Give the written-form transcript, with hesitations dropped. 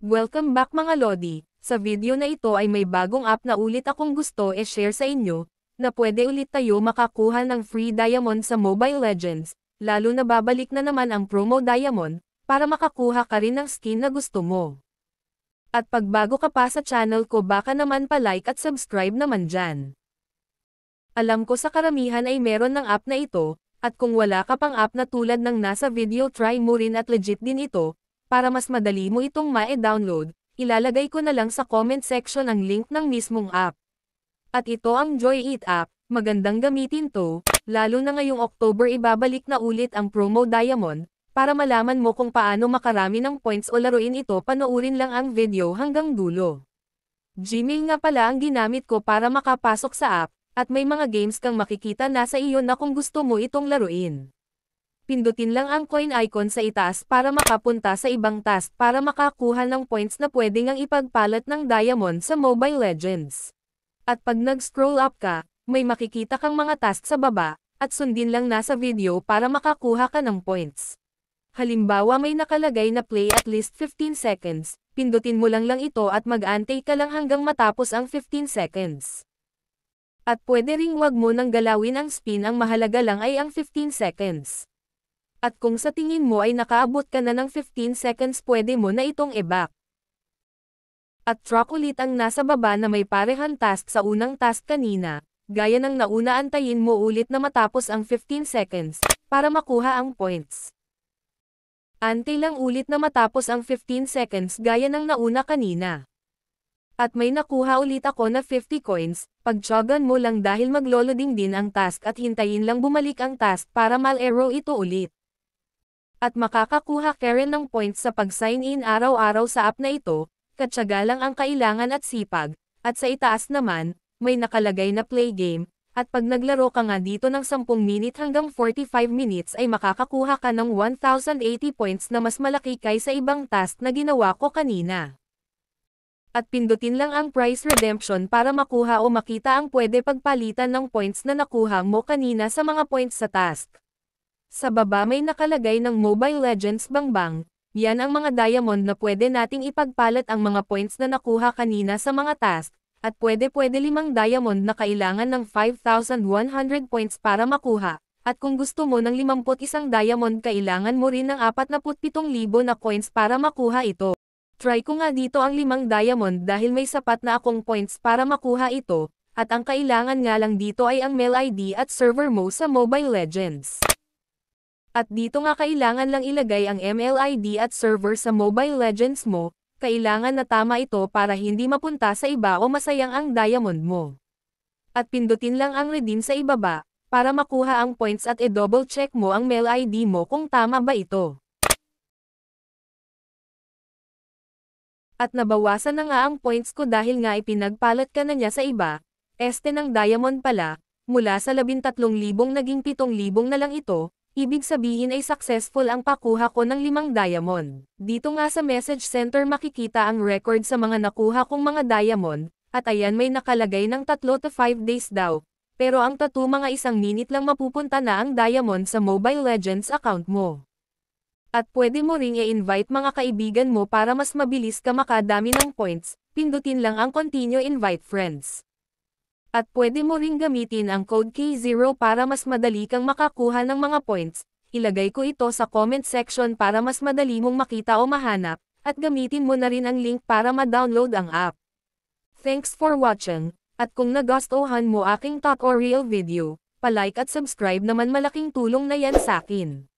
Welcome back mga Lodi. Sa video na ito ay may bagong app na ulit akong gusto share sa inyo, na pwede ulit tayo makakuha ng free diamond sa Mobile Legends, lalo na babalik na naman ang promo diamond, para makakuha ka rin ng skin na gusto mo. At pag bago ka pa sa channel ko baka naman pa-like at subscribe naman dyan. Alam ko sa karamihan ay meron ng app na ito, at kung wala ka pang app na tulad ng nasa video try mo rin at legit din ito, para mas madali mo itong ma-download, ilalagay ko na lang sa comment section ang link ng mismong app. At ito ang Joy Eat app, magandang gamitin to, lalo na ngayong October ibabalik na ulit ang promo diamond, para malaman mo kung paano makarami ng points o laruin ito panoorin lang ang video hanggang dulo. Gmail nga pala ang ginamit ko para makapasok sa app, at may mga games kang makikita na sa iyo na kung gusto mo itong laruin. Pindutin lang ang coin icon sa itaas para makapunta sa ibang task para makakuha ng points na pwede ngang ipagpalit ng diamond sa Mobile Legends. At pag nag-scroll up ka, may makikita kang mga task sa baba, at sundin lang nasa video para makakuha ka ng points. Halimbawa may nakalagay na play at least 15 seconds, pindutin mo lang ito at mag-antay ka lang hanggang matapos ang 15 seconds. At pwede ring wag mo nang galawin ang spin, ang mahalaga lang ay ang 15 seconds. At kung sa tingin mo ay nakaabot ka na ng 15 seconds pwede mo na itong i-back. At track ulit ang nasa baba na may parehang task sa unang task kanina, gaya ng nauna antayin mo ulit na matapos ang 15 seconds, para makuha ang points. Antay lang ulit na matapos ang 15 seconds gaya ng nauna kanina. At may nakuha ulit ako na 50 coins, pagtyagan mo lang dahil magloloding din ang task at hintayin lang bumalik ang task para mal-arrow ito ulit. At makakakuha ka rin ng points sa pag-sign in araw-araw sa app na ito, katyaga lang ang kailangan at sipag, at sa itaas naman, may nakalagay na play game, at pag naglaro ka nga dito ng 10 minute hanggang 45 minutes ay makakakuha ka ng 1080 points na mas malaki kaysa ibang task na ginawa ko kanina. At pindutin lang ang price redemption para makuha o makita ang pwede pagpalitan ng points na nakuha mo kanina sa mga points sa task. Sa baba may nakalagay ng Mobile Legends Bangbang, yan ang mga diamond na pwede nating ipagpalit ang mga points na nakuha kanina sa mga task, at pwede 5 diamond na kailangan ng 5,100 points para makuha, at kung gusto mo ng 51 diamond kailangan mo rin ng 47,000 na coins para makuha ito. Try ko nga dito ang 5 diamond dahil may sapat na akong points para makuha ito, at ang kailangan nga lang dito ay ang mail ID at server mo sa Mobile Legends. At dito nga kailangan lang ilagay ang ML ID at server sa Mobile Legends mo, kailangan na tama ito para hindi mapunta sa iba o masayang ang diamond mo. At pindutin lang ang redeem sa ibaba, para makuha ang points at i-double check mo ang mail ID mo kung tama ba ito. At nabawasan na nga ang points ko dahil nga ipinagpalit ka na niya sa iba, ng diamond pala, mula sa 13,000 naging 7,000 na lang ito. Ibig sabihin ay successful ang pakuha ko ng 5 diamond. Dito nga sa message center makikita ang record sa mga nakuha kong mga diamond, at ayan may nakalagay ng 3 to 5 days daw. Pero ang tattoo mga 1 minute lang mapupunta na ang diamond sa Mobile Legends account mo. At pwede mo ring i-invite mga kaibigan mo para mas mabilis ka makadami ng points, pindutin lang ang continue invite friends. At pwede mo ring gamitin ang code K0 para mas madali kang makakuha ng mga points, ilagay ko ito sa comment section para mas madali mong makita o mahanap, at gamitin mo na rin ang link para ma-download ang app. Thanks for watching, at kung nagustuhan mo aking tutorial video, pa-like at subscribe naman malaking tulong na yan sa akin.